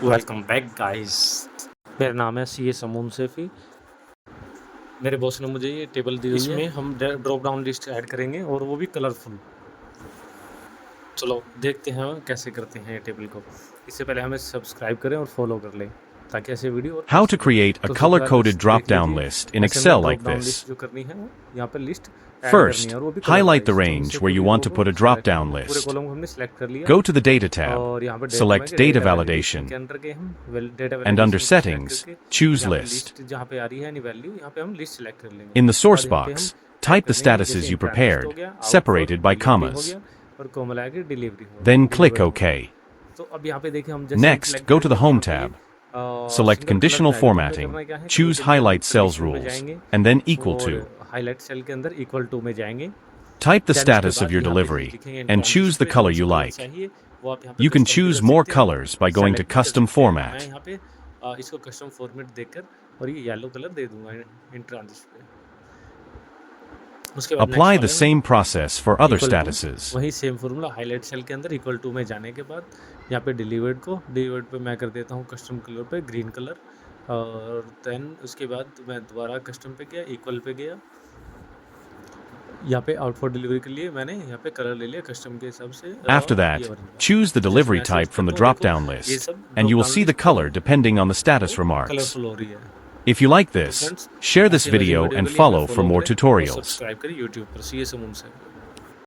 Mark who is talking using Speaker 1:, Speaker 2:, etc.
Speaker 1: Welcome back guys. मेरा नाम है सी ए समून सेफी। मेरे बॉस ने मुझे ये टेबल दी हुई है। इसमें हम ड्रॉप डाउन लिस्ट ऐड करेंगे और वो भी कलरफुल। चलो देखते हैं कैसे करते हैं ये टेबल को। इससे पहले हमें सब्सक्राइब करें और फॉलो कर लें ताकि ऐसे वीडियो और
Speaker 2: How to create a color-coded drop-down list in Excel like this.
Speaker 1: जो करनी है वो यहाँ पे list
Speaker 2: First, highlight the range where you want to put a drop-down
Speaker 1: पूरे
Speaker 2: list.
Speaker 1: कॉलम को हमने सेलेक्ट कर लिया
Speaker 2: Go to the Data
Speaker 1: और
Speaker 2: tab,
Speaker 1: यहाँ पे
Speaker 2: select Data Validation,
Speaker 1: के अंदर के हम data
Speaker 2: and under
Speaker 1: validation
Speaker 2: Settings,
Speaker 1: select करके
Speaker 2: choose
Speaker 1: यहाँ पे
Speaker 2: List.
Speaker 1: list जहाँ पे आ रही है यानी वैल्यू यहाँ पे हम लिस्ट सेलेक्ट कर लेंगे।
Speaker 2: In the source
Speaker 1: और यहाँ पे
Speaker 2: box,
Speaker 1: हम
Speaker 2: type the
Speaker 1: करेंगे
Speaker 2: statuses
Speaker 1: जैसे
Speaker 2: you
Speaker 1: इंट्रांसिस्ट हो
Speaker 2: prepared,
Speaker 1: गया, आउट
Speaker 2: separated by
Speaker 1: डिलीवरी हो
Speaker 2: commas.
Speaker 1: गया और को मिला के डिलीवरी हो
Speaker 2: Then
Speaker 1: गया,
Speaker 2: click
Speaker 1: डिलीवर हो
Speaker 2: OK.
Speaker 1: गया। तो अब यहाँ पे देखिए हम जैसे
Speaker 2: Next,
Speaker 1: select
Speaker 2: go to the
Speaker 1: करेंगे,
Speaker 2: Home
Speaker 1: यहाँ पे
Speaker 2: tab. Select
Speaker 1: single
Speaker 2: Conditional
Speaker 1: color diagram
Speaker 2: Formatting,
Speaker 1: पे करना क्या है,
Speaker 2: choose
Speaker 1: तो
Speaker 2: Highlight Cells
Speaker 1: conditional में
Speaker 2: Rules,
Speaker 1: जाएंगे
Speaker 2: and then Equal
Speaker 1: और
Speaker 2: to.
Speaker 1: हाईलाइट सेल के अंदर इक्वल टू में जाएंगे।
Speaker 2: Type the
Speaker 1: then
Speaker 2: status
Speaker 1: उसके
Speaker 2: of your
Speaker 1: बाद यहाँ पे
Speaker 2: delivery,
Speaker 1: लिखेंगे
Speaker 2: and
Speaker 1: इंट्रांसिस्ट
Speaker 2: choose the
Speaker 1: पे
Speaker 2: color
Speaker 1: कौन
Speaker 2: you
Speaker 1: सा कलर
Speaker 2: like.
Speaker 1: चाहिए, वो आप यहाँ पे
Speaker 2: You can
Speaker 1: custom भी
Speaker 2: choose
Speaker 1: कर
Speaker 2: more
Speaker 1: सकते हैं,
Speaker 2: colors by going to
Speaker 1: select भी कर
Speaker 2: Custom
Speaker 1: सकते हैं। मैं
Speaker 2: Format.
Speaker 1: यहाँ पे इसको कस्टम फॉर्मेट देकर और ये येलो कलर दे दूंगा इंट्रांसिस्ट पे। उसके बाद
Speaker 2: Apply
Speaker 1: next
Speaker 2: the
Speaker 1: वाले
Speaker 2: same process for other
Speaker 1: equal to,
Speaker 2: statuses.
Speaker 1: वही सेम फॉर्मूला हाईलाइट सेल के अंदर इक्वल टू में जाने के बाद यहाँ पे डिलीवर्ड पे मैं कर देता हूँ कस्टम कलर पे ग्रीन कलर और देन उसके बाद मैं दोबारा कस्टम पे गया, इक्वल पे गया, यहाँ पे आउट फॉर डिलीवरी के लिए मैंने यहाँ पे कलर ले लिया कस्टम के हिसाब से।
Speaker 2: After that, choose the delivery type from the drop-down list, and you will see the color depending on the status remarks.
Speaker 1: Colourful हो रही है।
Speaker 2: If you like this, share this video and follow for more tutorials.
Speaker 1: Subscribe करें YouTube पर सी ए समून से।